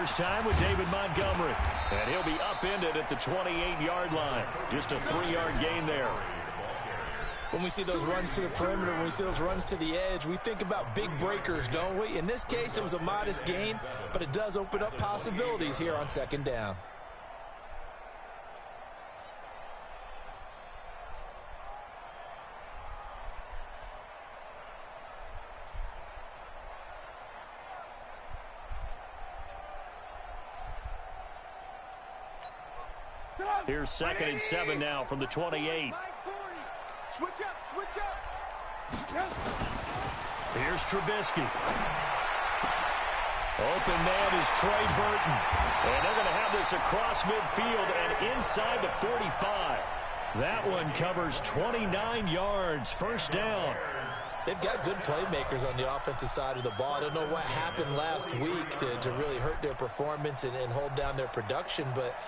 First time with David Montgomery. And he'll be upended at the 28-yard line. Just a 3-yard gain there. When we see those runs to the perimeter, when we see those runs to the edge, we think about big breakers, don't we? In this case, it was a modest gain, but it does open up possibilities here on second down. Here's 2nd and 7 now from the 28. Switch up. Here's Trubisky. Open man is Trey Burton. And they're going to have this across midfield and inside the 45. That one covers 29 yards. First down. They've got good playmakers on the offensive side of the ball. I don't know what happened last week to really hurt their performance and hold down their production, but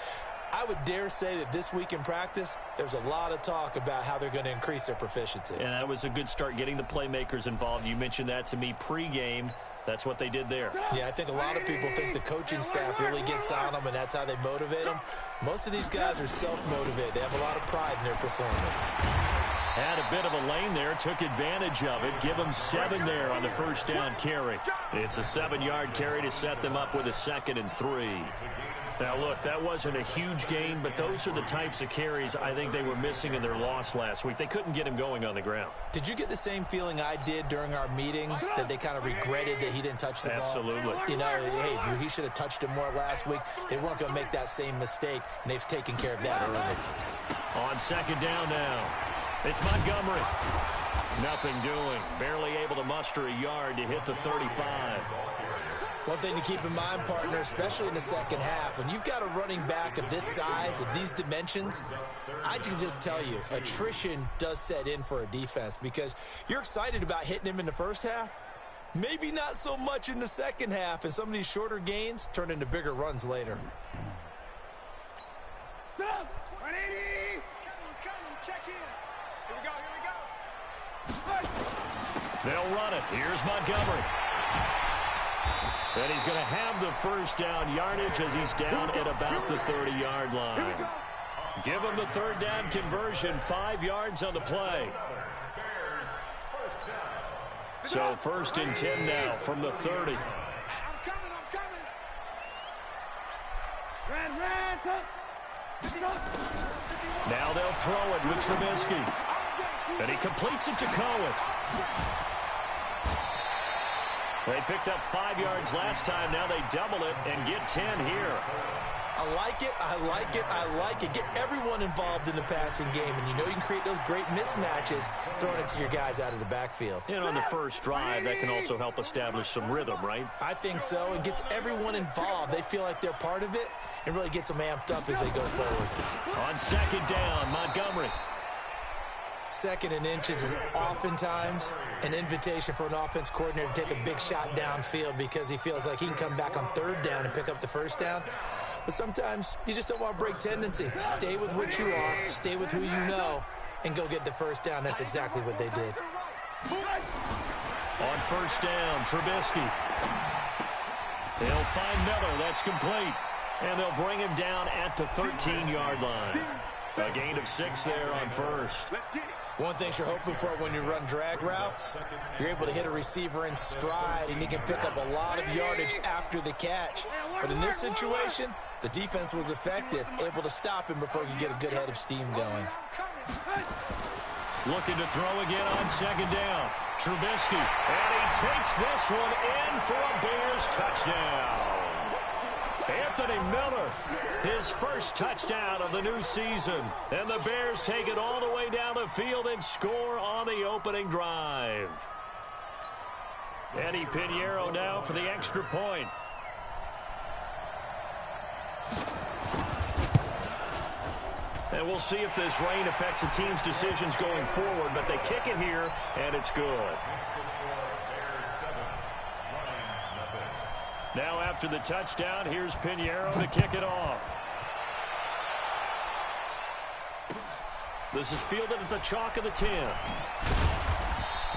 I would dare say that this week in practice, there's a lot of talk about how they're going to increase their proficiency. And that was a good start, getting the playmakers involved. You mentioned that to me pregame. That's what they did there. Yeah, I think a lot of people think the coaching staff really gets on them, and that's how they motivate them. Most of these guys are self-motivated. They have a lot of pride in their performance. Had a bit of a lane there, took advantage of it. Give them 7 there on the first down carry. It's a 7-yard carry to set them up with a 2nd and 3. Now, look, that wasn't a huge gain, but those are the types of carries I think they were missing in their loss last week. They couldn't get him going on the ground. Did you get the same feeling I did during our meetings, that they kind of regretted that he didn't touch the ball? Absolutely. You know, hey, he should have touched it more last week. They weren't going to make that same mistake, and they've taken care of that early. On 2nd down now, it's Montgomery. Nothing doing. Barely able to muster a yard to hit the 35. One thing to keep in mind, partner, especially in the second half, when you've got a running back of this size, of these dimensions, I can just tell you, attrition does set in for a defense because you're excited about hitting him in the first half, maybe not so much in the second half, and some of these shorter gains turn into bigger runs later. Stop! 180! He's coming. Check in. Here we go. They'll run it. Here's Montgomery. And he's going to have the first down yardage as he's down at about the 30-yard line. Give him the 3rd down conversion, 5 yards on the play. So 1st and 10 now from the 30. I'm coming. Now they'll throw it with Trubisky. And he completes it to Cohen. They picked up 5 yards last time. Now they double it and get 10 here. I like it. Get everyone involved in the passing game, and you know you can create those great mismatches throwing it to your guys out of the backfield. And on the first drive, that can also help establish some rhythm, right? I think so, and gets everyone involved. They feel like they're part of it and really gets them amped up as they go forward. On 2nd down, Montgomery. 2nd and inches is oftentimes an invitation for an offense coordinator to take a big shot downfield because he feels like he can come back on 3rd down and pick up the first down. But sometimes you just don't want to break tendency. Stay with what you are, stay with who you know, and go get the first down. That's exactly what they did. On 1st down, Trubisky. They'll find Miller. That's complete. And they'll bring him down at the 13-yard line. A gain of 6 there on 1st. One thing you're hoping for when you run drag routes, you're able to hit a receiver in stride, and he can pick up a lot of yardage after the catch. But in this situation, the defense was effective, able to stop him before he could get a good head of steam going. Looking to throw again on 2nd down. Trubisky, and he takes this one in for a Bears touchdown. Anthony Miller, his first touchdown of the new season. And the Bears take it all the way down the field and score on the opening drive. Eddie Pinheiro now for the extra point. And we'll see if this rain affects the team's decisions going forward, but they kick it here, and it's good. Now after the touchdown, here's Pinheiro to kick it off. This is fielded at the chalk of the 10.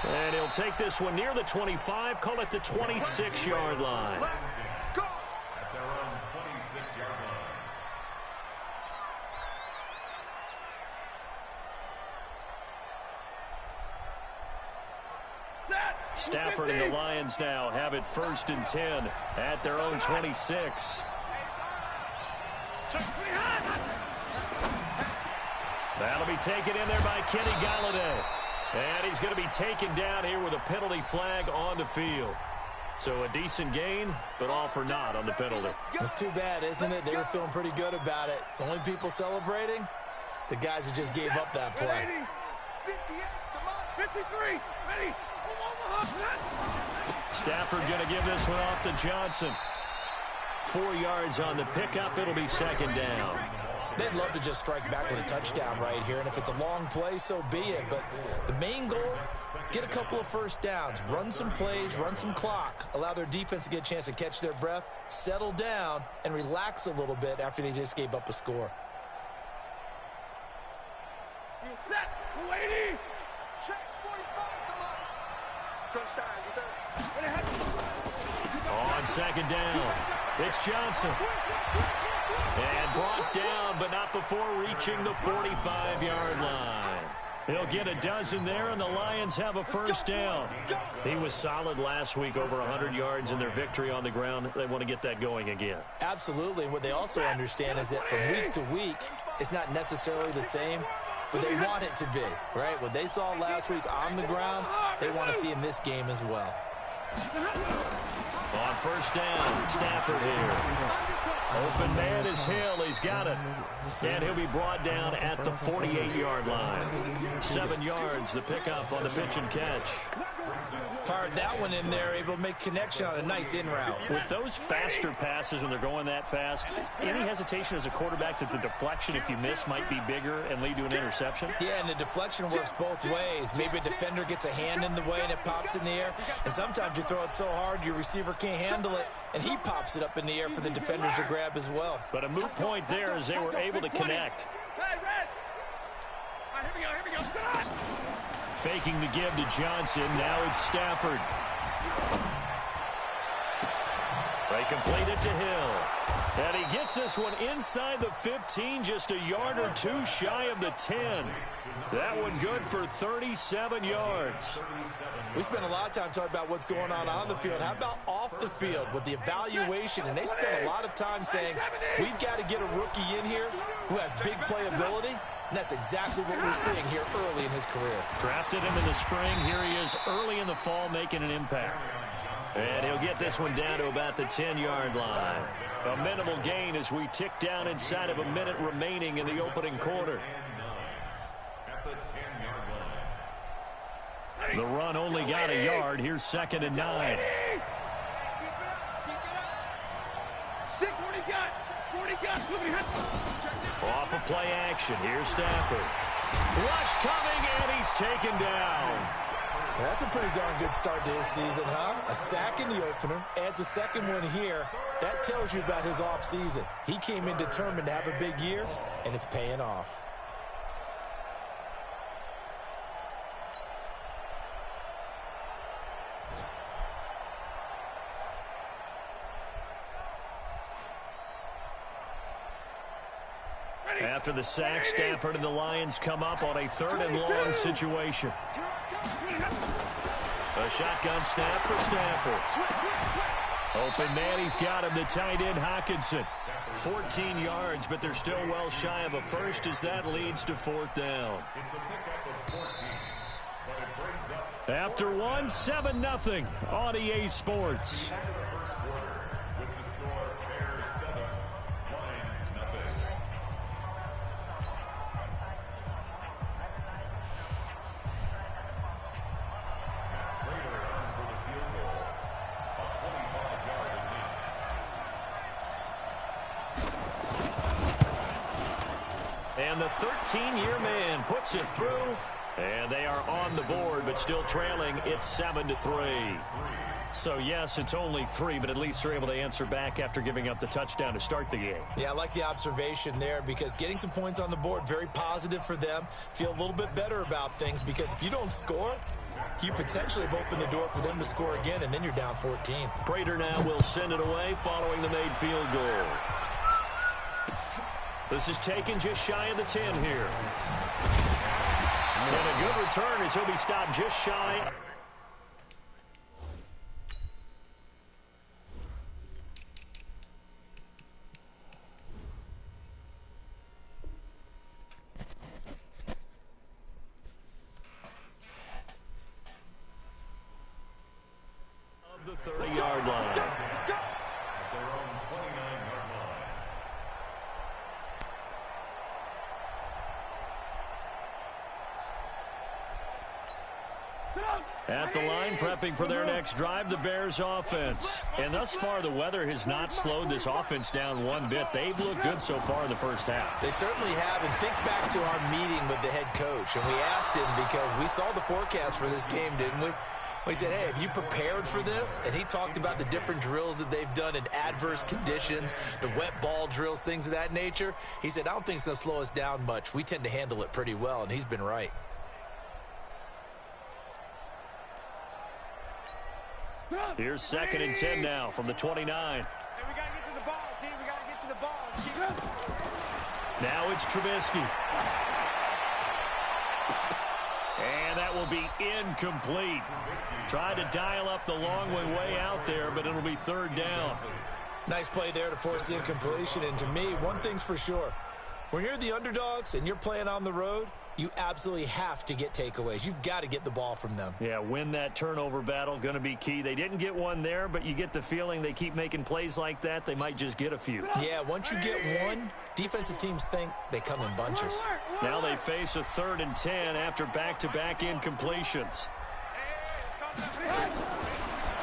And he'll take this one near the 25, call it the 26-yard line. Stafford and the Lions now have it 1st and 10 at their own 26. That'll be taken in there by Kenny Golladay. And he's going to be taken down here with a penalty flag on the field. So a decent gain, but all for naught on the penalty. It's too bad, isn't it? They were feeling pretty good about it. The only people celebrating, the guys who just gave up that play. 53, ready. Stafford going to give this one off to Johnson. 4 yards on the pickup. It'll be 2nd down. They'd love to just strike back with a touchdown right here, and if it's a long play, so be it. But the main goal, get a couple of first downs, run some plays, run some clock, allow their defense to get a chance to catch their breath, settle down, and relax a little bit after they just gave up a score. Set, 280. Check, 45, come on. Touchdown, defense. On 2nd down, it's Johnson. And brought down, but not before reaching the 45-yard line. He'll get a dozen there, and the Lions have a 1st down. He was solid last week, over 100 yards in their victory on the ground. They want to get that going again. Absolutely. And what they also understand is that from week to week, it's not necessarily the same, but they want it to be, right? What they saw last week on the ground, they want to see in this game as well. On 1st down, Stafford here. Open man is Hill. He's got it. And he'll be brought down at the 48-yard line. 7 yards, the pickup on the pitch and catch. Fired that one in there, able to make connection on a nice in route. With those faster passes when they're going that fast, any hesitation as a quarterback that the deflection, if you miss, might be bigger and lead to an interception? Yeah, and the deflection works both ways. Maybe a defender gets a hand in the way and it pops in the air. And sometimes you throw it so hard your receiver can't handle it, and he pops it up in the air for the defenders to grab as well. But a moot point there as they were able to connect. Hey, red. All right, here we go. Faking the give to Johnson. Now it's Stafford. They complete it to Hill. And he gets this one inside the 15, just a yard or two shy of the 10. That one good for 37 yards. We spent a lot of time talking about what's going on the field. How about off the field with the evaluation? And they spent a lot of time saying, we've got to get a rookie in here who has big playability. And that's exactly what we're seeing here early in his career. Drafted him in the spring. Here he is early in the fall making an impact. And he'll get this one down to about the 10-yard line. A minimal gain as we tick down inside of a minute remaining in the opening quarter. The run only got a yard. Here's 2nd and 9. Off of play action. Here's Stafford. Rush coming, and he's taken down. That's a pretty darn good start to his season, huh? A sack in the opener, adds a second one here. That tells you about his offseason. He came in determined to have a big year, and it's paying off. After the sack, Stafford and the Lions come up on a 3rd and long situation. A shotgun snap for Stafford. Open man, he's got him, the tight end Hockenson. 14 yards, but they're still well shy of a first as that leads to 4th down. After one, 7-0 on EA Sports. And the 13-year man puts it through, and they are on the board, but still trailing. It's 7-3. So, yes, it's only 3, but at least they're able to answer back after giving up the touchdown to start the game. Yeah, I like the observation there because getting some points on the board, very positive for them. Feel a little bit better about things because if you don't score, you potentially have opened the door for them to score again, and then you're down 14. Prater now will send it away following the made field goal. This is taken just shy of the 10 here. And a good return as he'll be stopped just shy. At the line, prepping for their next drive, the Bears offense. And thus far, the weather has not slowed this offense down one bit. They've looked good so far in the first half. They certainly have. And think back to our meeting with the head coach. And we asked him, because we saw the forecast for this game, didn't we? We said, hey, have you prepared for this? And he talked about the different drills that they've done in adverse conditions, the wet ball drills, things of that nature. He said, I don't think it's going to slow us down much. We tend to handle it pretty well, and he's been right. Here's 2nd and 10 now from the 29. Hey, we got to get to the ball, team. We got to get to the ball. Now it's Trubisky. And that will be incomplete. Tried to dial up the long way out there, but it'll be 3rd down. Nice play there to force the incompletion. And to me, one thing's for sure. When you're the underdogs and you're playing on the road, you absolutely have to get takeaways. You've got to get the ball from them. Yeah, win that turnover battle, going to be key. They didn't get one there, but you get the feeling they keep making plays like that, they might just get a few. Yeah, once you get one, defensive teams think they come in bunches. Now they face a 3rd and 10 after back-to-back incompletions.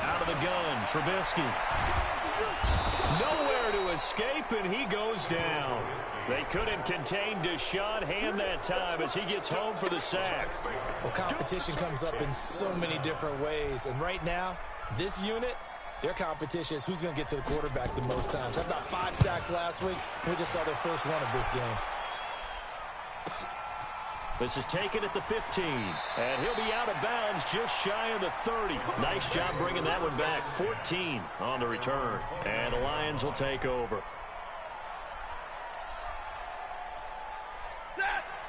Out of the gun, Trubisky. Nowhere to escape, and he goes down. They couldn't contain Deshaun Hand that time as he gets home for the sack. Well, competition comes up in so many different ways. And right now, this unit, their competition is who's going to get to the quarterback the most times. Had about 5 sacks last week. We just saw their first one of this game. This is taken at the 15, and he'll be out of bounds just shy of the 30. Nice job bringing that one back. 14 on the return, and the Lions will take over.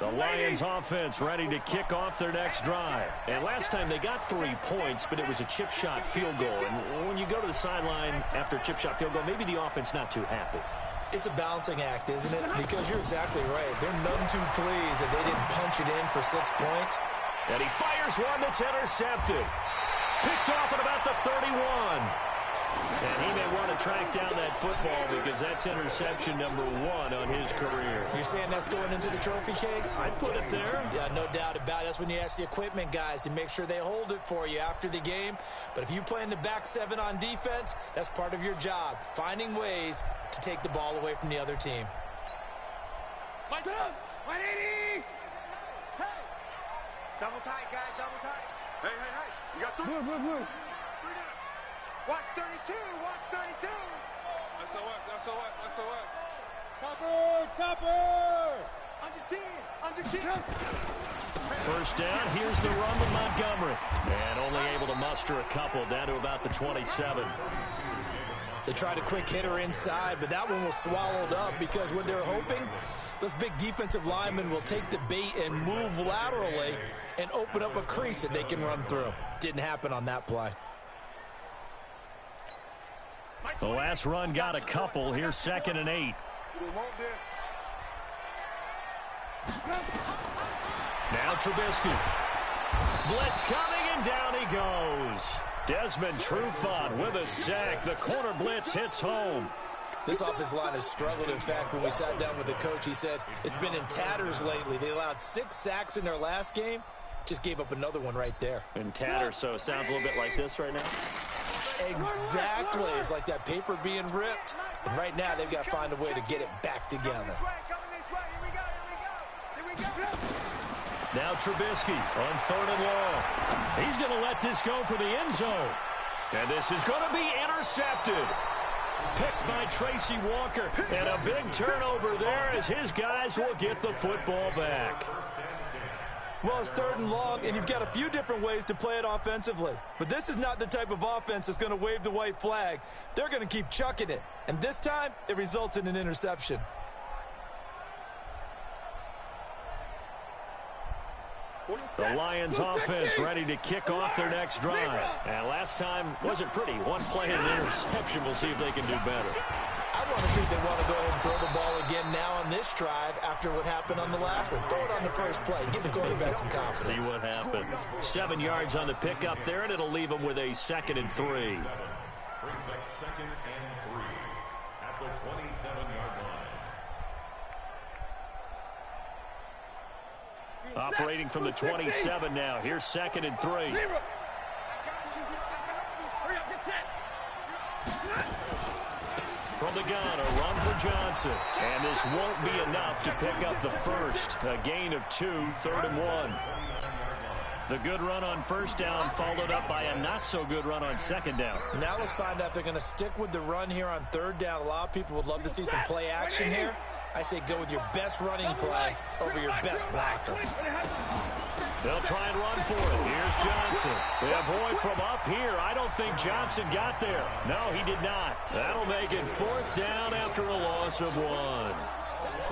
The Lions offense ready to kick off their next drive. And last time they got 3 points, but it was a chip shot field goal. And when you go to the sideline after a chip shot field goal, maybe the offense not too happy. It's a balancing act, isn't it? Because you're exactly right. They're none too pleased that they didn't punch it in for 6 points. And he fires one that's intercepted. Picked off at about the 31. And he may want to track down that football because that's interception number 1 on his career. You're saying that's going into the trophy case? I'd put it there. Yeah, no doubt about it. That's when you ask the equipment guys to make sure they hold it for you after the game. But if you play in the back 7 on defense, that's part of your job, finding ways to take the ball away from the other team. 180! Hey! Double tight, guys, double tight. Hey, hey, hey. You got 3. Move. Watch 32, watch 32. SOS. Topper. Under 10. First down, here's the run with Montgomery. And only able to muster a couple down to about the 27. They tried a quick hitter inside, but that one was swallowed up because what they're hoping, those big defensive linemen will take the bait and move laterally and open up a crease that they can run through. Didn't happen on that play. The last run got a couple. Here's 2nd and 8. We want this. Now Trubisky. Blitz coming, and down he goes. Desmond Trufant with a sack. The corner blitz hits home. This offensive line has struggled. In fact, when we sat down with the coach, he said it's been in tatters lately. They allowed 6 sacks in their last game. Just gave up another one right there. In tatters, so it sounds a little bit like this right now. Exactly. It's like that paper being ripped. And right now, they've got to find a way to get it back together. Now Trubisky on 3rd and long. He's going to let this go for the end zone. And this is going to be intercepted. Picked by Tracy Walker. And a big turnover there as his guys will get the football back. Well, it's 3rd and long, and you've got a few different ways to play it offensively. But this is not the type of offense that's going to wave the white flag. They're going to keep chucking it. And this time, it results in an interception. The Lions offense ready to kick off their next drive. And last time wasn't pretty. One play and an interception. We'll see if they can do better. I want to see if they want to go ahead and throw the ball again now on this drive after what happened on the last one. Throw it on the first play. Give the quarterback some confidence. See what happens. 7 yards on the pickup there, and it'll leave them with a 2nd and 3. Brings up 2nd and 3 at the 27-yard line. Operating from the 27 now. Here's 2nd and 3. From the gun, a run for Johnson. And this won't be enough to pick up the first. A gain of 2, 3rd and 1. The good run on 1st down followed up by a not-so-good run on 2nd down. Now let's find out if they're going to stick with the run here on 3rd down. A lot of people would love to see some play action here. I say go with your best running play over your best blocker. They'll try and run for it. Here's Johnson. Yeah, boy, from up here, I don't think Johnson got there. No, he did not. That'll make it 4th down after a loss of 1.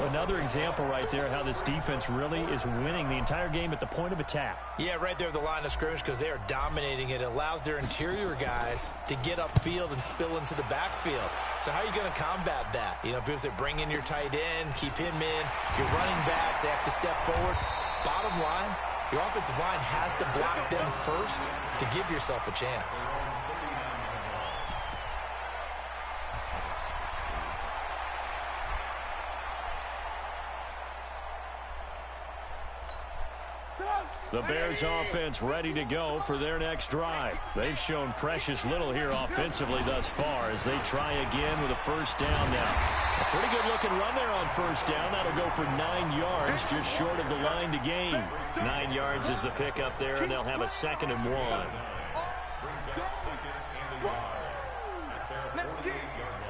Another example right there how this defense really is winning the entire game at the point of attack. Yeah, right there at the line of scrimmage because they are dominating it. It allows their interior guys to get upfield and spill into the backfield. So how are you going to combat that? You know, because they bring in your tight end, keep him in. Your running backs, they have to step forward. Bottom line, your offensive line has to block them first to give yourself a chance. The Bears offense ready to go for their next drive. They've shown precious little here offensively thus far as they try again with a 1st down now. A pretty good looking run there on 1st down. That'll go for 9 yards, just short of the line to gain. 9 yards is the pickup there, and they'll have a 2nd and 1. Brings up 2nd and 1 at their 48-yard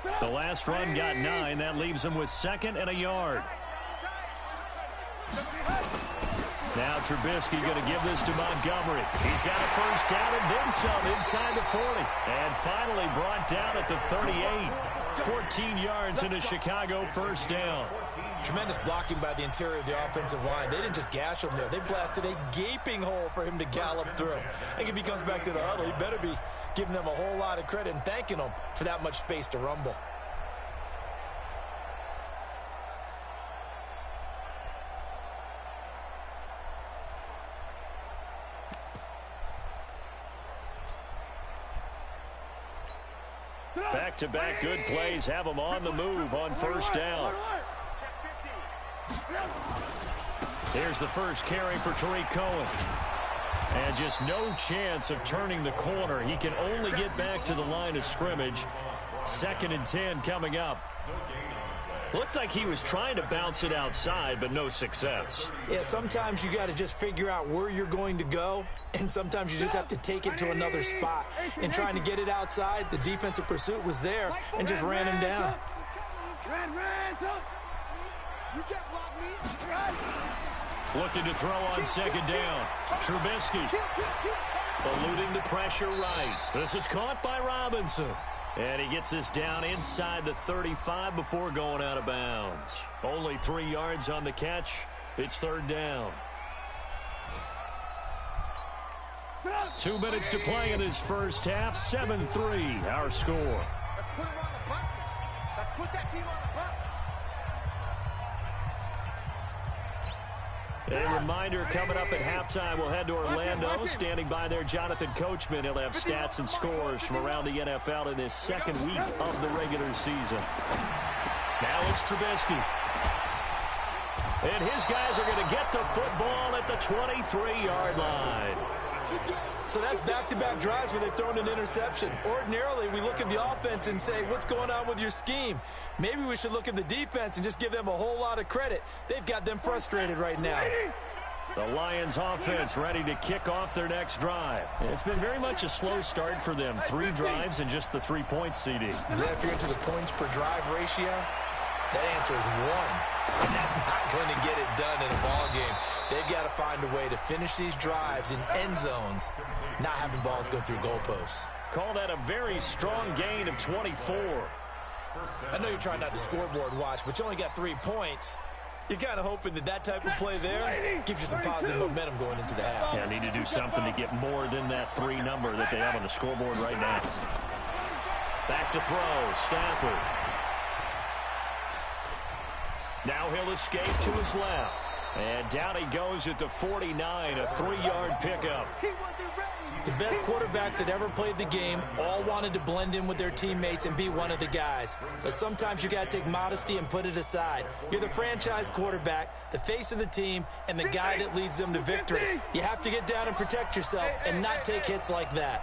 line. The last run got 9. That leaves them with 2nd and a yard. Now Trubisky going to give this to Montgomery. He's got a 1st down and then some inside the 40. And finally brought down at the 38. 14 yards in a Chicago 1st down. Tremendous blocking by the interior of the offensive line. They didn't just gash him there. They blasted a gaping hole for him to gallop through. I think if he comes back to the huddle, he better be giving them a whole lot of credit and thanking them for that much space to rumble. Back-to-back good plays have them on the move on 1st down. Here's the first carry for Tariq Cohen. And just no chance of turning the corner. He can only get back to the line of scrimmage. 2nd and 10 coming up. Looked like he was trying to bounce it outside, but no success. Yeah, sometimes you got to just figure out where you're going to go, and sometimes you just have to take it to another spot. And trying to get it outside, the defensive pursuit was there and just ran him down. Looking to throw on 2nd down. Trubisky eluding the pressure right. This is caught by Robinson. And he gets this down inside the 35 before going out of bounds. Only 3 yards on the catch. It's 3rd down. 2 minutes to play in this first half. 7-3 our score. Let's put it on the buses. Let's put that team on the bus. A reminder coming up at halftime, we'll head to Orlando. Standing by there, Jonathan Coachman. He'll have stats and scores from around the NFL in this 2nd week of the regular season. Now it's Trubisky. And his guys are going to get the football at the 23-yard line. So that's back-to-back drives where they've thrown an interception. Ordinarily, we look at the offense and say, what's going on with your scheme? Maybe we should look at the defense and just give them a whole lot of credit. They've got them frustrated right now. The Lions offense ready to kick off their next drive. It's been very much a slow start for them. 3 drives and just the 3 points, CD. And then if you're into the points per drive ratio, that answer is 1. And that's not going to get it done in a ball game. They've got to find a way to finish these drives in end zones, not having balls go through goalposts. Call that a very strong gain of 24. I know you're trying not to scoreboard watch, but you only got 3 points. You're kind of hoping that that type of play there gives you some positive momentum going into the half. Yeah, need to do something to get more than that 3 number that they have on the scoreboard right now. Back to throw, Stafford. Now he'll escape to his left. And down he goes at the 49, a 3-yard pickup. The best quarterbacks that ever played the game all wanted to blend in with their teammates and be one of the guys. But sometimes you got to take modesty and put it aside. You're the franchise quarterback, the face of the team, and the guy that leads them to victory. You have to get down and protect yourself and not take hits like that.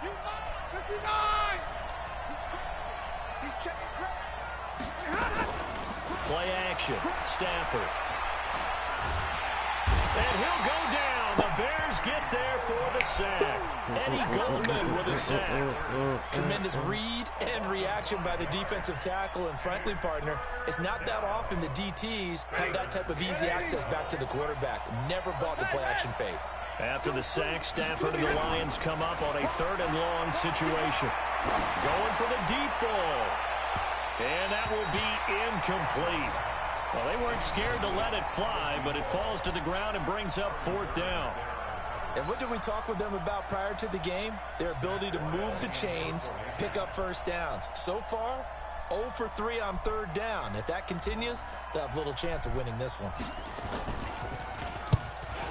Play action. Stafford. And he'll go down. The Bears get there for the sack. Eddie Goldman with a sack. Tremendous read and reaction by the defensive tackle, and frankly, partner, it's not that often the DTs have that type of easy access back to the quarterback. Never bought the play action fake. After the sack, Stafford and the Lions come up on a 3rd and long situation. Going for the deep ball. And that will be incomplete. Well, they weren't scared to let it fly, but it falls to the ground and brings up 4th down. And what did we talk with them about prior to the game? Their ability to move the chains, pick up first downs. So far, 0 for 3 on 3rd down. If that continues, they'll have little chance of winning this one.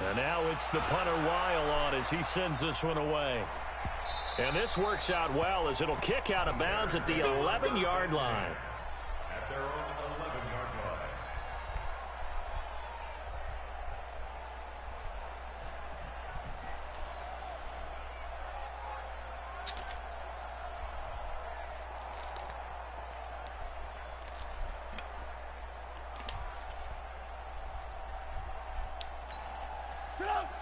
And now it's the punter Weil on as he sends this one away. And this works out well as it'll kick out of bounds at the 11-yard line. At their own 11-yard line.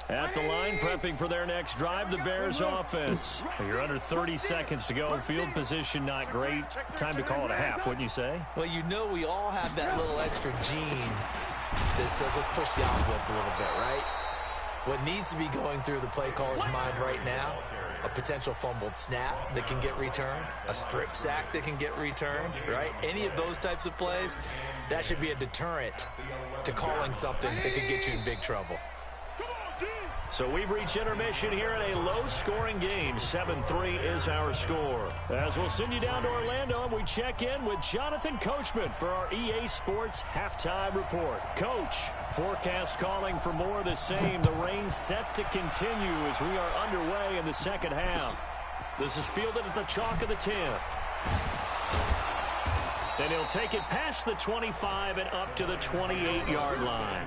At the line, prepping for their next drive, the Bears offense. You're under 30 seconds to go. Field position not great. Time to call it a half, wouldn't you say? Well, you know we all have that little extra gene that says let's push the envelope a little bit, right? What needs to be going through the play caller's mind right now, a potential fumbled snap that can get returned, a strip sack that can get returned, right? Any of those types of plays, that should be a deterrent to calling something that could get you in big trouble. So we've reached intermission here in a low-scoring game. 7-3 is our score. As we'll send you down to Orlando, and we check in with Jonathan Coachman for our EA Sports Halftime Report. Coach, forecast calling for more of the same. The rain set to continue as we are underway in the second half. This is fielded at the chalk of the 10. And he'll take it past the 25 and up to the 28-yard line.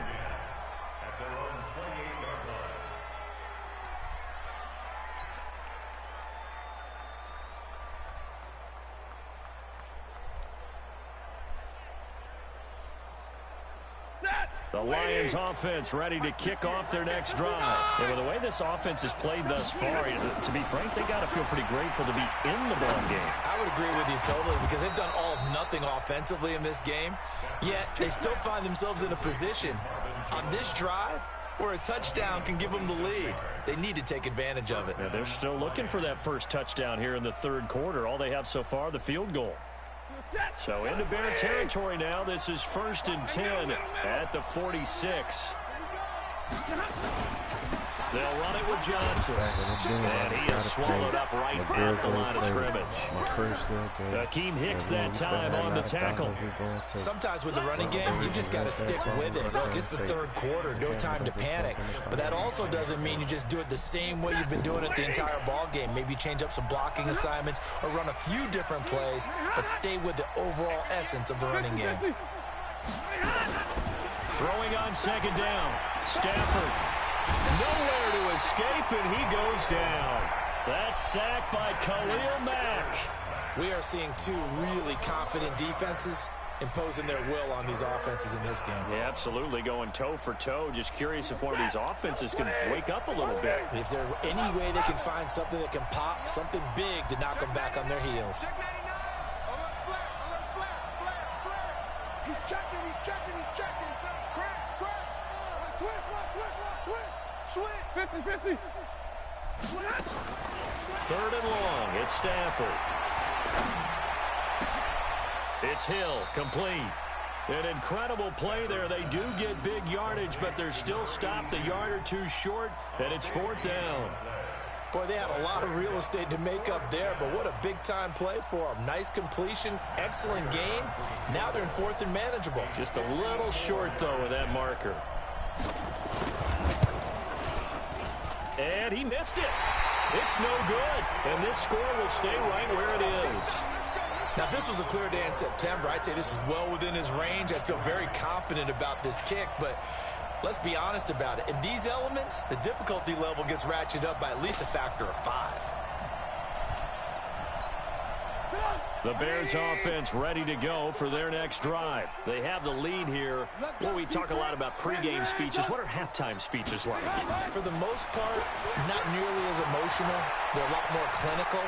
The Lions offense ready to kick off their next drive. And with the way this offense has played thus far, to be frank, they got to feel pretty grateful to be in the ball game. I would agree with you totally because they've done all of nothing offensively in this game, yet they still find themselves in a position on this drive where a touchdown can give them the lead. They need to take advantage of it. Yeah, they're still looking for that first touchdown here in the 3rd quarter. All they have so far, the field goal. So into Bear territory now. This is 1st and 10 at the 46. They'll run it with Johnson. And he is swallowed up right at the line of scrimmage. Akeem Hicks that time on the tackle. Sometimes with the running game, you just got to stick with it. Look, it's the 3rd quarter, no time to panic. But that also doesn't mean you just do it the same way you've been doing it the entire ball game. Maybe change up some blocking assignments or run a few different plays, but stay with the overall essence of the running game. Throwing on 2nd down. Stafford. Nowhere to escape, and he goes down. That's sacked by Khalil Mack. We are seeing 2 really confident defenses imposing their will on these offenses in this game. Yeah, absolutely, going toe for toe. Just curious if one of these offenses can wake up a little bit. If there's any way they can find something that can pop, something big to knock them back on their heels. He's checking. Switch. 50. 3rd and long. It's Stafford. It's Hill, complete. An incredible play there. They do get big yardage, but they're still stopped a yard or 2 short, and it's 4th down. Boy, they had a lot of real estate to make up there, but what a big-time play for them. Nice completion, excellent gain. Now they're in 4th and manageable. Just a little short, though, with that marker. And he missed it. It's no good. And this score will stay right where it is. Now, if this was a clear day in September, I'd say this is well within his range. I'd feel very confident about this kick, but let's be honest about it. In these elements, the difficulty level gets ratcheted up by at least a factor of 5. The Bears offense ready to go for their next drive. They have the lead here. Well, we talk a lot about pregame speeches. What are halftime speeches like? For the most part, not nearly as emotional. They're a lot more clinical.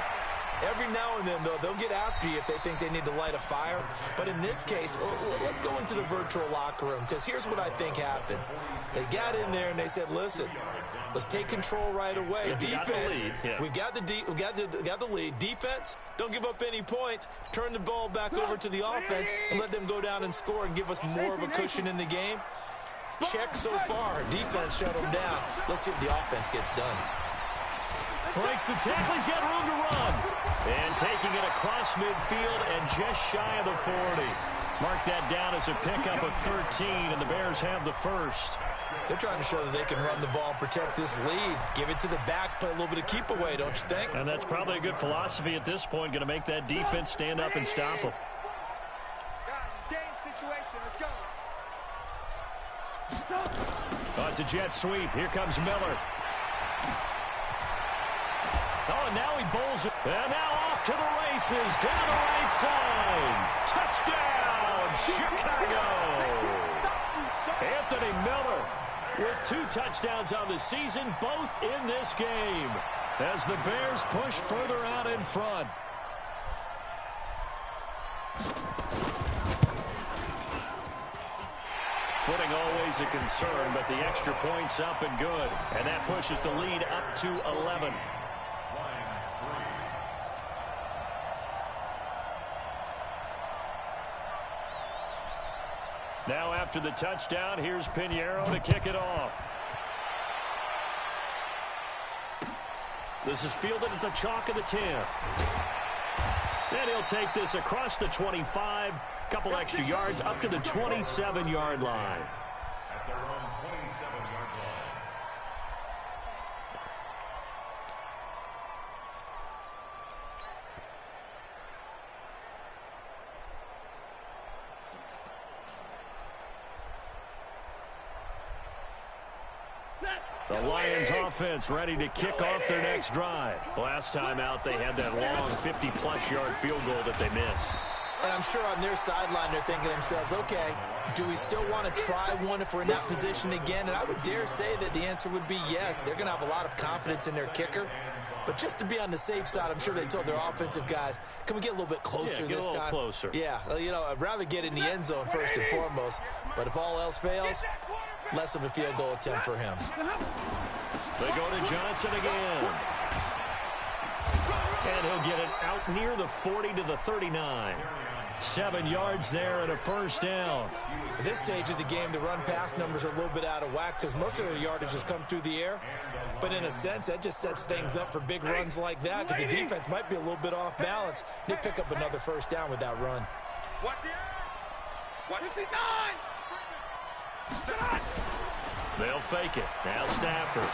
Every now and then, though, they'll get after you if they think they need to light a fire. But in this case, let's go into the virtual locker room, because here's what I think happened. They got in there and they said, listen, let's take control right away. Defense, we've got the lead. Defense, don't give up any points. Turn the ball back over to the offense and let them go down and score and give us more of a cushion in the game. Check so far. Defense shut them down. Let's see if the offense gets done. Breaks the tackle. He's got room to run. And taking it across midfield and just shy of the 40. Mark that down as a pickup of 13, and the Bears have the first. They're trying to show that they can run the ball and protect this lead. Give it to the backs, play a little bit of keep away, don't you think? And that's probably a good philosophy at this point. Going to make that defense stand up and stop them. Guys, it's game situation. Let's go. Oh, it's a jet sweep. Here comes Miller. Oh, and now he bowls it. And now off to the races. Down the right side. Touchdown, Chicago. Anthony Miller with 2 touchdowns on the season, both in this game, as the Bears push further out in front. Footing always a concern, but the extra point's up and good. And that pushes the lead up to 11. Now after the touchdown, here's Pinheiro to kick it off. This is fielded at the chalk of the 10. And he'll take this across the 25, couple extra yards up to the 27-yard line. At their own 27-yard line. The Lions offense ready to kick off their next drive. Last time out, they had that long 50-plus yard field goal that they missed. And I'm sure on their sideline they're thinking to themselves, okay, do we still want to try one if we're in that position again? And I would dare say that the answer would be yes. They're going to have a lot of confidence in their kicker. But just to be on the safe side, I'm sure they told their offensive guys, can we get a little bit closer this time? Get a little closer. Yeah, you know, I'd rather get in the end zone first and foremost. But if all else fails, less of a field goal attempt for him. They go to Johnson again. And he'll get it out near the 40 to the 39. 7 yards there and a first down. At this stage of the game, the run-pass numbers are a little bit out of whack because most of their yardage has come through the air. But in a sense, that just sets things up for big runs like that because the defense might be a little bit off balance. They pick up another first down with that run. Watch the eye. 59. They'll fake it. Now Stafford.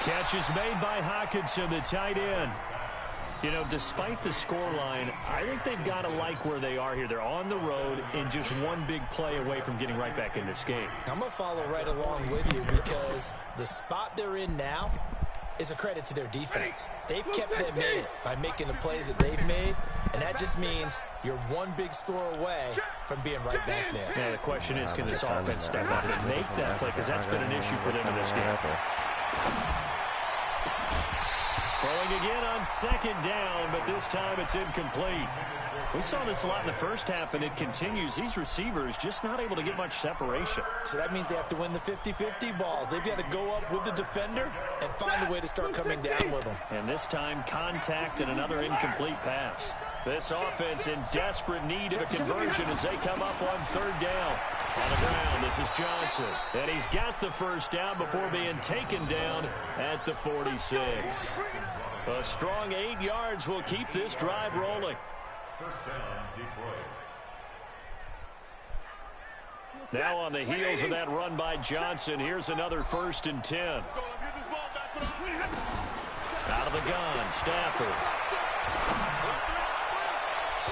Catch is made by Hockenson, the tight end. You know, despite the scoreline, I think they've got to like where they are here. They're on the road and just one big play away from getting right back in this game. I'm going to follow right along with you because the spot they're in now is a credit to their defense. They've kept them in it by making the plays that they've made, and that just means you're one big score away from being right back there. Yeah, the question is, can this offense step up and make that play? Because that's been an issue for them in this game. Throwing again on second down, but this time it's incomplete. We saw this a lot in the first half, and it continues. These receivers just not able to get much separation. So that means they have to win the 50-50 balls. They've got to go up with the defender and find a way to start coming down with them. And this time, contact and another incomplete pass. This offense in desperate need of a conversion as they come up on third down. On the ground, this is Johnson. And he's got the first down before being taken down at the 46. A strong 8 yards will keep this drive rolling. First down, Detroit. Now on the heels of that run by Johnson, here's another 1st and 10. Let's get this ball back. Out of the gun, Stafford.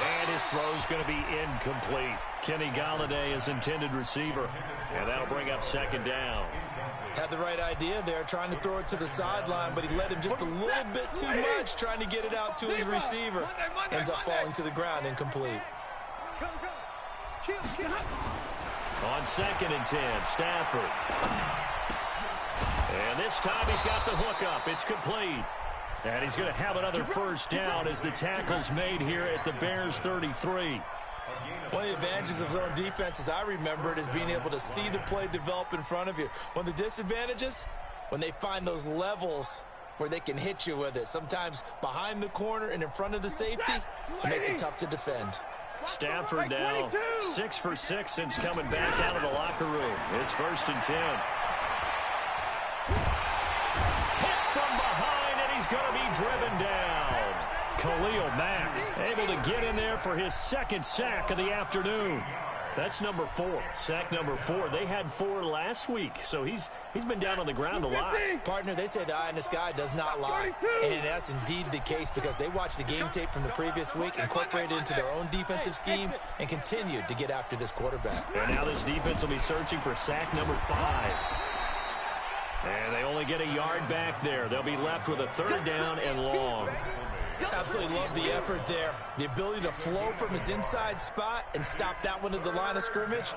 And his throw's going to be incomplete. Kenny Golladay is intended receiver. And that'll bring up 2nd down. Had the right idea there, trying to throw it to the sideline, but he let him just a little bit too much, trying to get it out to his receiver. Ends up falling to the ground, incomplete. On 2nd and 10, Stafford. And this time he's got the hook up. It's complete. And he's going to have another 1st down as the tackle's made here at the Bears 33. One of the advantages of zone defense, as I remember it, is being able to see the play develop in front of you. One of the disadvantages, when they find those levels where they can hit you with it, sometimes behind the corner and in front of the safety, it makes it tough to defend. Stafford now 6 for 6 since coming back out of the locker room. It's 1st and 10. Hit from behind, and he's going to be driven down. Khalil Mack able to get in there for his 2nd sack of the afternoon. That's number 4. Sack number 4. They had 4 last week, so he's been down on the ground a lot. Partner, they say the eye in the sky does not lie. And that's indeed the case because they watched the game tape from the previous week, incorporated it into their own defensive scheme, and continued to get after this quarterback. And now this defense will be searching for sack number 5. And they only get a yard back there. They'll be left with a 3rd down and long. Absolutely love the effort there. The ability to flow from his inside spot and stop that one at the line of scrimmage.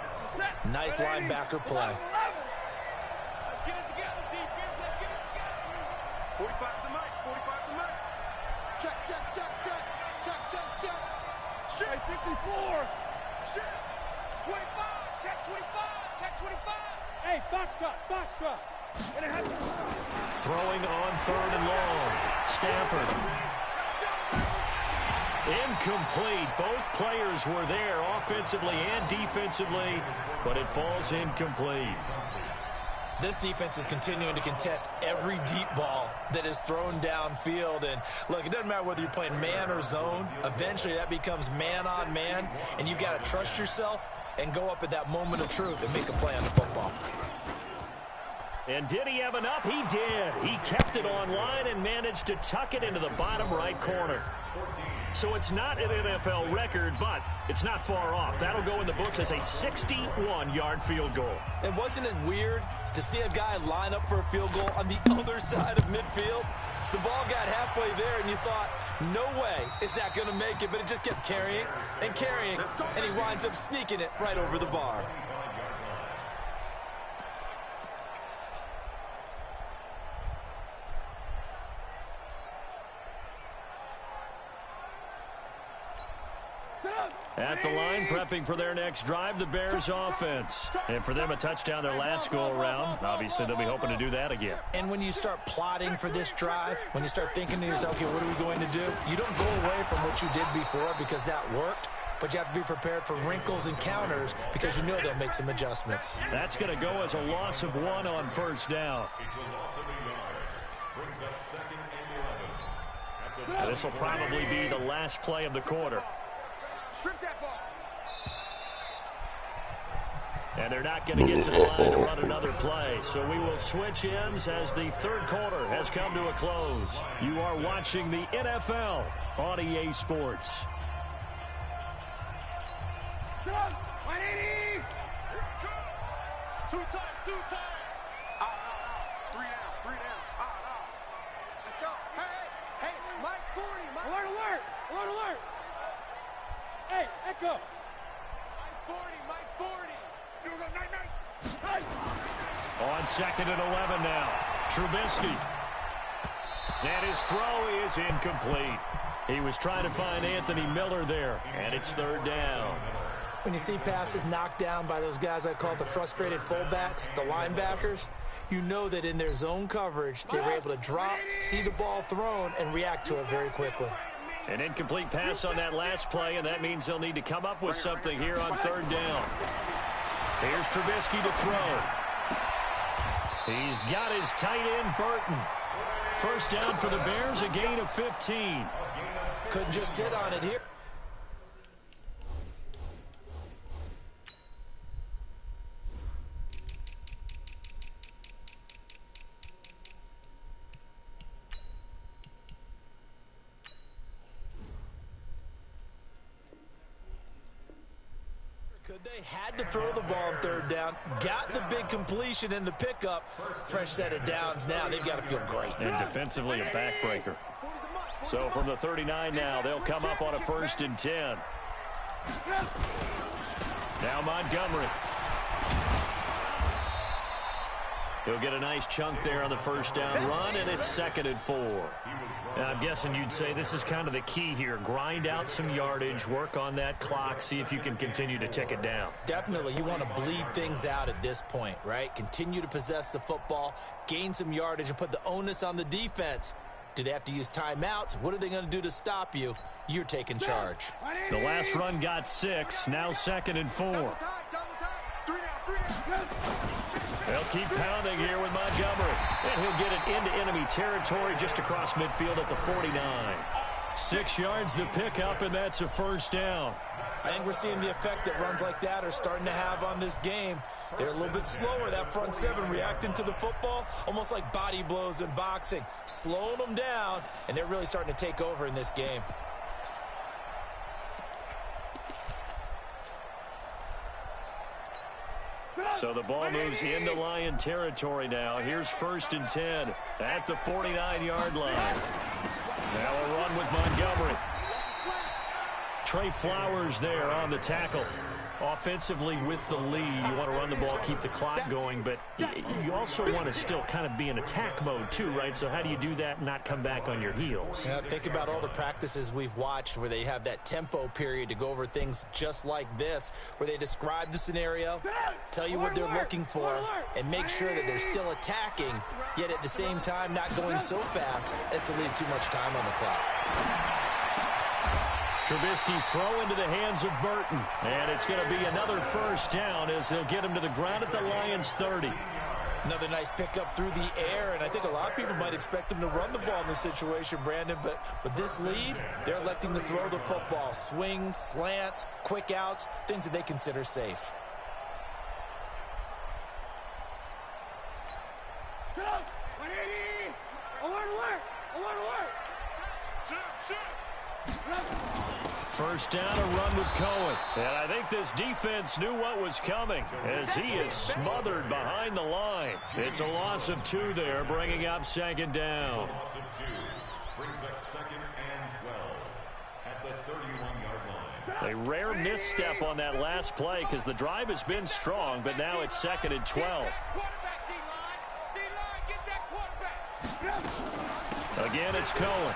Nice linebacker play. Let's get it together, defense. Let's get it together. 45 to Mike. 45 to Mike. Check, check, check, check. Check, check, check. Shit. 54. Shit. 25. Check 25. Check 25. Hey, foxtrot, foxtrot. Throwing on 3rd and long. Stafford. Incomplete. Both players were there offensively and defensively, but it falls incomplete. This defense is continuing to contest every deep ball that is thrown downfield. And look, it doesn't matter whether you're playing man or zone. Eventually that becomes man on man, and you've got to trust yourself and go up at that moment of truth and make a play on the football. And did he have enough? He did. He kept it online and managed to tuck it into the bottom right corner. So it's not an NFL record, but it's not far off. That'll go in the books as a 61-yard field goal. And wasn't it weird to see a guy line up for a field goal on the other side of midfield? The ball got halfway there, and you thought, no way is that going to make it, but it just kept carrying, and he winds up sneaking it right over the bar. At the line, prepping for their next drive, the Bears offense. And for them, a touchdown their last go-around. Obviously, they'll be hoping to do that again. And when you start plotting for this drive, when you start thinking to yourself, okay, what are we going to do? You don't go away from what you did before because that worked, but you have to be prepared for wrinkles and counters because you know they'll make some adjustments. That's going to go as a loss of 1 on 1st down. And this will probably be the last play of the quarter. Strip that ball. And they're not going to get to the line to run another play. So we will switch ends as the 3rd quarter has come to a close. You are watching the NFL on EA Sports. 180. Two times. Out. 3 down. Out. Let's go. Hey, Mike 40. Alert. Hey, Echo. Mike 40. You go, night. On 2nd and 11 now. Trubisky. And his throw is incomplete. He was trying to find Anthony Miller there, and it's 3rd down. When you see passes knocked down by those guys I call the frustrated fullbacks, the linebackers, you know that in their zone coverage, they were able to drop, see the ball thrown, and react to it very quickly. An incomplete pass on that last play, and that means they'll need to come up with something here on 3rd down. Here's Trubisky to throw. He's got his tight end, Burton. 1st down for the Bears, a gain of 15. Couldn't just sit on it here. Could they had to throw the ball on third down, got the big completion in the pickup, fresh set of downs now. They've got to feel great. And defensively a backbreaker. So from the 39 now, they'll come up on a 1st and 10. Now Montgomery. He'll get a nice chunk there on the 1st down run, and it's 2nd and 4. Now, I'm guessing you'd say this is kind of the key here. Grind out some yardage, work on that clock, see if you can continue to tick it down. Definitely. You want to bleed things out at this point, right? Continue to possess the football, gain some yardage, and put the onus on the defense. Do they have to use timeouts? What are they going to do to stop you? You're taking charge. The last run got 6, now 2nd and 4. They'll keep pounding here with Montgomery. And he'll get it into enemy territory just across midfield at the 49. 6 yards the pickup, and that's a 1st down. I think we're seeing the effect that runs like that are starting to have on this game. They're a little bit slower, that front 7, reacting to the football, almost like body blows in boxing. Slowing them down, and they're really starting to take over in this game. So the ball moves into Lion territory now. Here's 1st and 10 at the 49-yard line. Now a run with Montgomery. Trey Flowers there on the tackle. Offensively with the lead, you want to run the ball, keep the clock going, but you also want to still kind of be in attack mode too, right? So how do you do that and not come back on your heels? Yeah, think about all the practices we've watched where they have that tempo period to go over things just like this, where they describe the scenario, tell you what they're looking for, and make sure that they're still attacking, yet at the same time not going so fast as to leave too much time on the clock. Trubisky's throw into the hands of Burton. And it's going to be another 1st down as they'll get him to the ground at the Lions' 30. Another nice pickup through the air, and I think a lot of people might expect them to run the ball in this situation, Brandon, but with this lead, they're electing to throw the football. Swings, slants, quick outs, things that they consider safe. First down, a run with Cohen. And I think this defense knew what was coming as he is smothered behind the line. It's a loss of 2 there, bringing up 2nd down. Loss of 2 brings up 2nd and 12 at the 31-yard line. A rare misstep on that last play because the drive has been strong, but now it's 2nd and 12. Again, it's Cohen.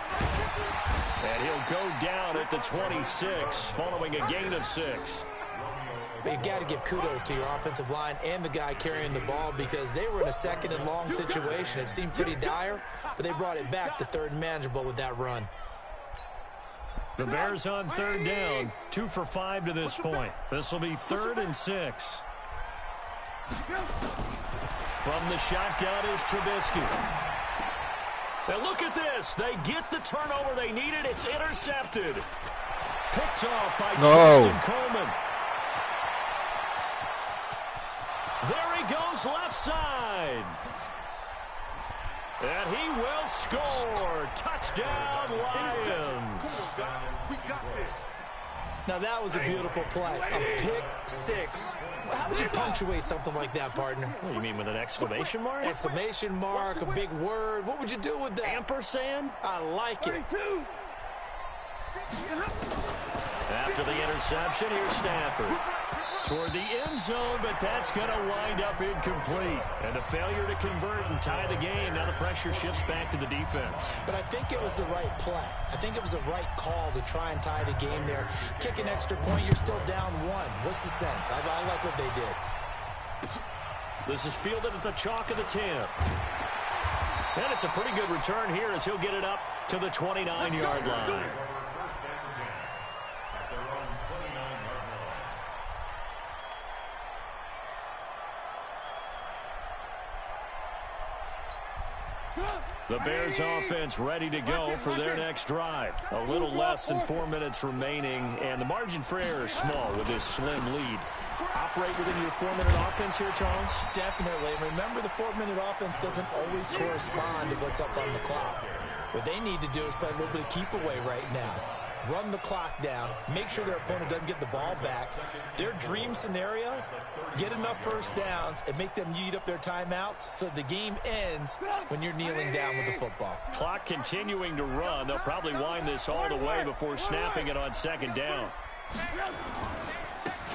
And he'll go down at the 26 following a gain of 6. But you got to give kudos to your offensive line and the guy carrying the ball because they were in a 2nd and long situation. It seemed pretty dire, but they brought it back to 3rd and manageable with that run. The Bears on 3rd down, 2 for 5 to this point. This will be 3rd and 6. From the shotgun is Trubisky. And look at this. They get the turnover they needed. It's intercepted. Picked off by Justin Coleman. There he goes left side. And he will score. Touchdown, Lions. We got this. Now that was a beautiful play. A pick 6. How would you punctuate something like that, partner? What do you mean, with an exclamation mark? Exclamation mark, a big word. What would you do with that? Ampersand? I like it. After the interception, here's Stafford. Toward the end zone, but that's going to wind up incomplete. And a failure to convert and tie the game. Now the pressure shifts back to the defense. But I think it was the right play. I think it was the right call to try and tie the game there. Kick an extra point, you're still down 1. What's the sense? I like what they did. This is fielded at the chalk of the 10. And it's a pretty good return here as he'll get it up to the 29-yard line. The Bears offense ready to go for their next drive. A little less than 4 minutes remaining, and the margin for error is small with this slim lead. Operate within your 4-minute offense here, Charles? Definitely. Remember, the 4-minute offense doesn't always correspond to what's up on the clock. What they need to do is play a little bit of keep away right now. run the clock down, make sure their opponent doesn't get the ball back. Their dream scenario, get enough first downs and make them eat up their timeouts so the game ends when you're kneeling down with the football. Clock continuing to run. They'll probably wind this all the way before snapping it on second down.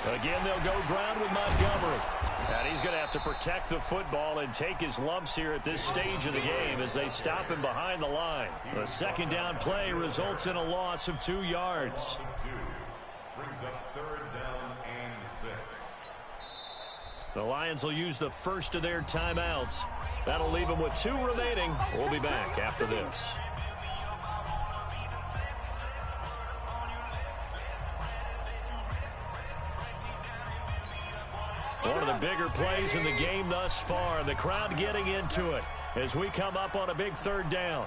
Again, they'll go ground with Montgomery. And he's going to have to protect the football and take his lumps here at this stage of the game as they stop him behind the line. The second down play results in a loss of 2 yards. Brings up third down and 6. The Lions will use the first of their timeouts. That'll leave them with 2 remaining. We'll be back after this. One of the bigger plays in the game thus far. The crowd getting into it as we come up on a big third down.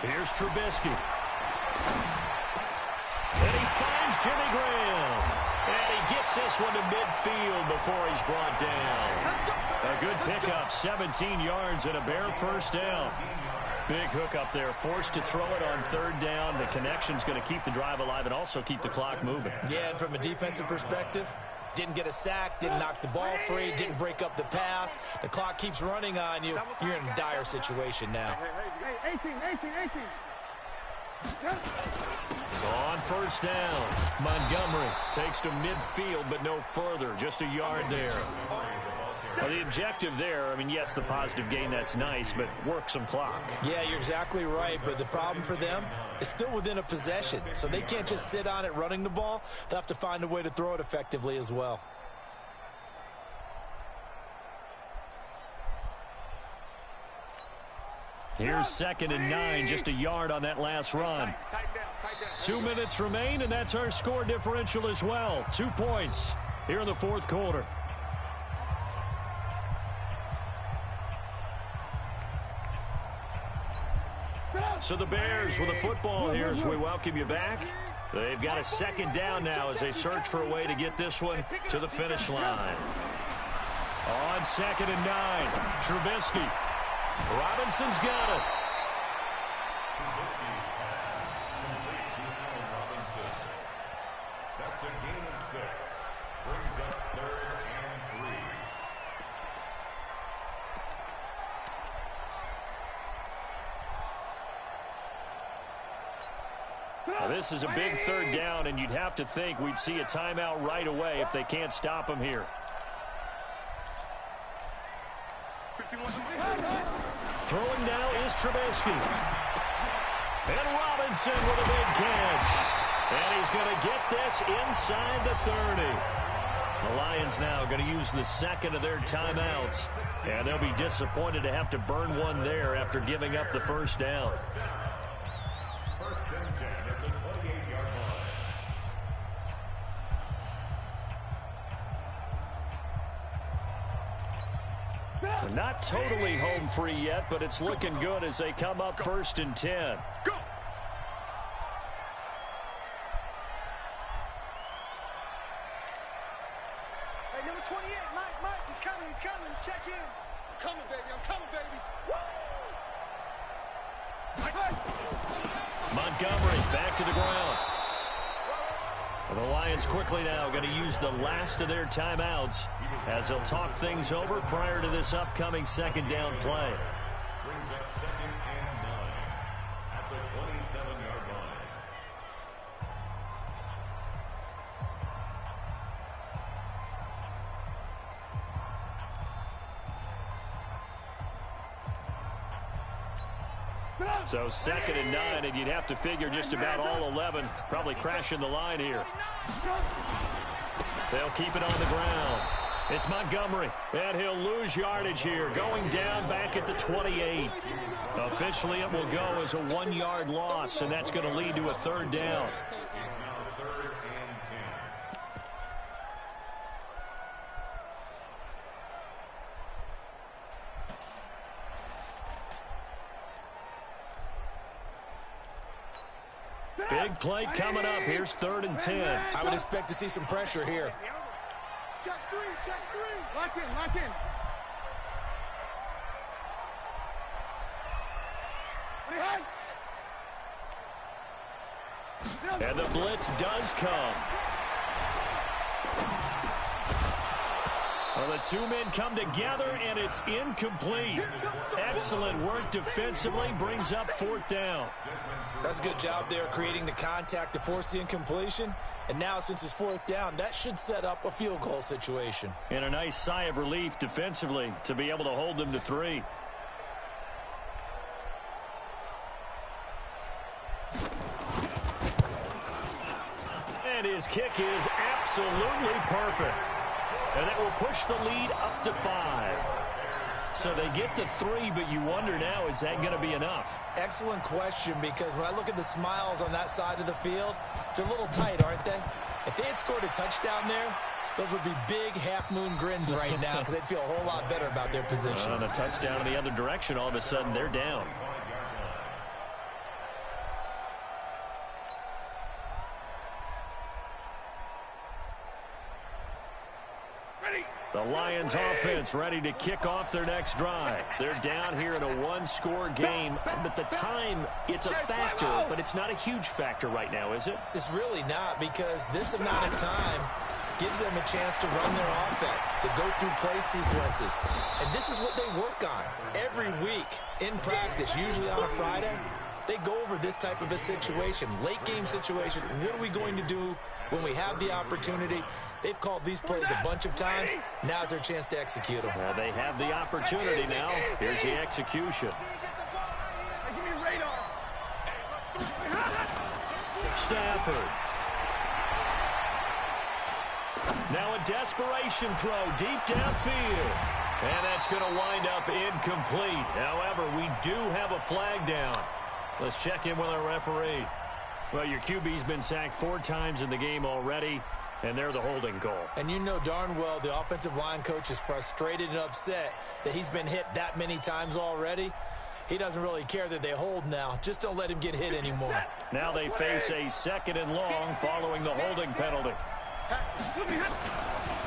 Here's Trubisky. And he finds Jimmy Graham. And he gets this one to midfield before he's brought down. A good pickup, 17 yards and a bare first down. Big hook up there, forced to throw it on third down. The connection's going to keep the drive alive and also keep the clock moving. Yeah, and from a defensive perspective, didn't get a sack, didn't knock the ball free, didn't break up the pass. The clock keeps running on you. You're in a dire situation now. Hey, 18. On first down, Montgomery takes to midfield, but no further. Just a yard there. Well, the objective there, I mean, yes, the positive gain, that's nice, but work some clock. Yeah, you're exactly right, but the problem for them is still within a possession, so they can't just sit on it running the ball. They'll have to find a way to throw it effectively as well. Here's 2nd and 9, just a yard on that last run. 2 minutes remain, and that's our score differential as well. 2 points here in the fourth quarter. So the Bears with a football here as we welcome you back. They've got a second down now as they search for a way to get this one to the finish line. On 2nd and 9, Trubisky. Robinson's got it. Trubisky's pass complete to Allen Robinson. That's a gain of 6. Brings up 3rd and 3. Now, this is a big third down, and you'd have to think we'd see a timeout right away if they can't stop him here. Throwing now is Trubisky. And Robinson with a big catch. And he's going to get this inside the 30. The Lions now going to use the second of their timeouts. And they'll be disappointed to have to burn one there after giving up the first down. 1st and 10 at the 28-yard line. Not totally home free yet, but it's looking good as they come up 1st and 10. Go! Hey, number 28, Mike, he's coming. Check in. I'm coming, baby. Woo! Montgomery back to the ground. The Lions quickly now going to use the last of their timeouts as they'll talk things over prior to this upcoming second down play. Brings up 2nd and 9 at the 27-yard line. So 2nd and 9, and you'd have to figure just about all 11 probably crashing the line here. They'll keep it on the ground. It's Montgomery, and he'll lose yardage here, going down back at the 28. Officially, it will go as a 1-yard loss, and that's going to lead to a third down. It's now 3rd and 10. Big play coming up. Here's 3rd and 10. I would expect to see some pressure here. Check three. Lock in. And the blitz does come. Well, the two men come together, and it's incomplete. Excellent work defensively, brings up 4th down. That's a good job there creating the contact to force the incompletion. And now, since it's 4th down, that should set up a field goal situation. And a nice sigh of relief defensively to be able to hold them to 3. And his kick is absolutely perfect. And that will push the lead up to 5. So they get to 3, but you wonder now, is that going to be enough? Excellent question, because when I look at the smiles on that side of the field, they're a little tight, aren't they? If they had scored a touchdown there, those would be big half-moon grins right now because they'd feel a whole lot better about their position. On a touchdown in the other direction, all of a sudden they're down. The Lions offense ready to kick off their next drive. They're down here in a 1-score game, but the time, it's a factor, but it's not a huge factor right now, is it? It's really not, because this amount of time gives them a chance to run their offense, to go through play sequences. And this is what they work on every week in practice, usually on a Friday. They go over this type of a situation, late game situation. What are we going to do when we have the opportunity? They've called these plays a bunch of times. Now's their chance to execute them. Well, they have the opportunity now. Here's the execution. Stafford. Now a desperation throw deep downfield. And that's going to wind up incomplete. However, we do have a flag down. Let's check in with our referee. Well, your QB's been sacked 4 times in the game already, and they're the holding call. And you know darn well the offensive line coach is frustrated and upset that he's been hit that many times already. He doesn't really care that they hold now. Just don't let him get hit anymore. Now they face a 2nd and long following the holding penalty.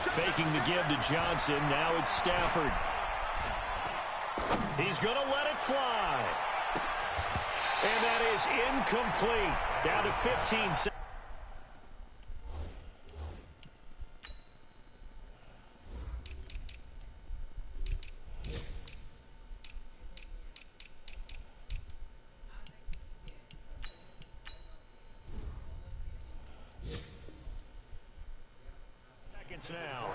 Faking the give to Johnson. Now it's Stafford. He's going to let it fly. And that is incomplete. Down to 15 seconds. Now.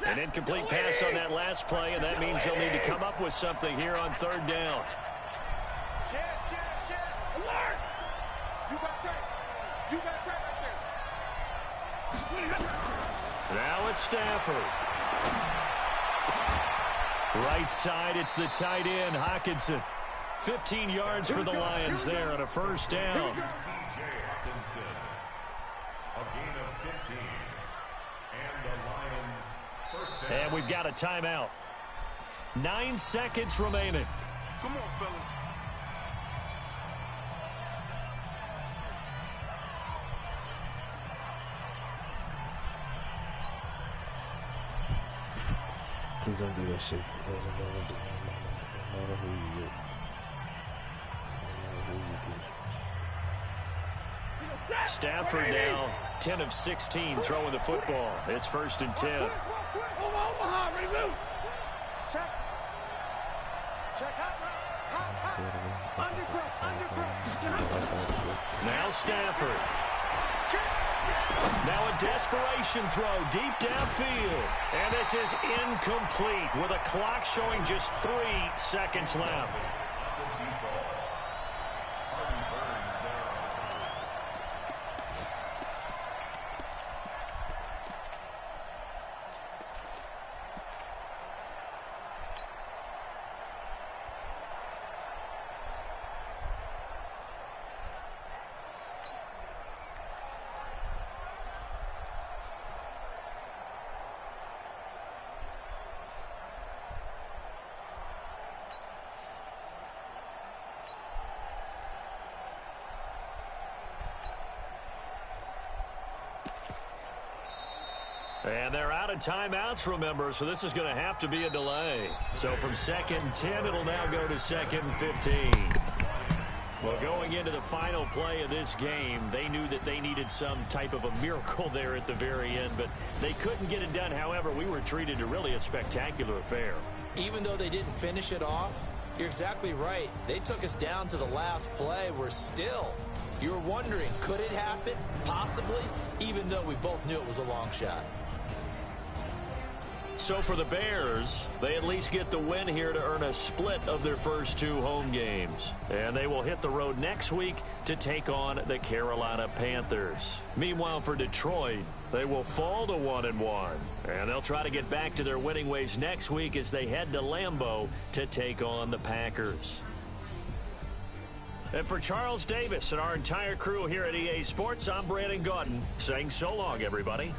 An incomplete pass on that last play, and that means they'll need to come up with something here on 3rd down. Alert! You got tape. You got tape right there. Now it's Stafford. Right side, it's the tight end, Hockenson. 15 yards for the Lions there on a 1st down. And we've got a timeout. 9 seconds remaining. Come on, fellas. Please don't do that shit. No matter who you get. Stafford now 10 of 16 throwing the football. It's 1st and 10. Omaha, ready to move. Check. Check hot. Undercut. Now Stafford. Now a desperation throw deep downfield. And this is incomplete with a clock showing just 3 seconds left. And they're out of timeouts, remember, so this is going to have to be a delay. So from 2nd and 10, it'll now go to 2nd and 15. Well, going into the final play of this game, they knew that they needed some type of a miracle there at the very end, but they couldn't get it done. However, we were treated to really a spectacular affair. Even though they didn't finish it off, you're exactly right. They took us down to the last play. We're still, you're wondering, could it happen? Possibly, even though we both knew it was a long shot. So for the Bears, they at least get the win here to earn a split of their first 2 home games. And they will hit the road next week to take on the Carolina Panthers. Meanwhile, for Detroit, they will fall to 1-1. And they'll try to get back to their winning ways next week as they head to Lambeau to take on the Packers. And for Charles Davis and our entire crew here at EA Sports, I'm Brandon Gaudin saying so long, everybody.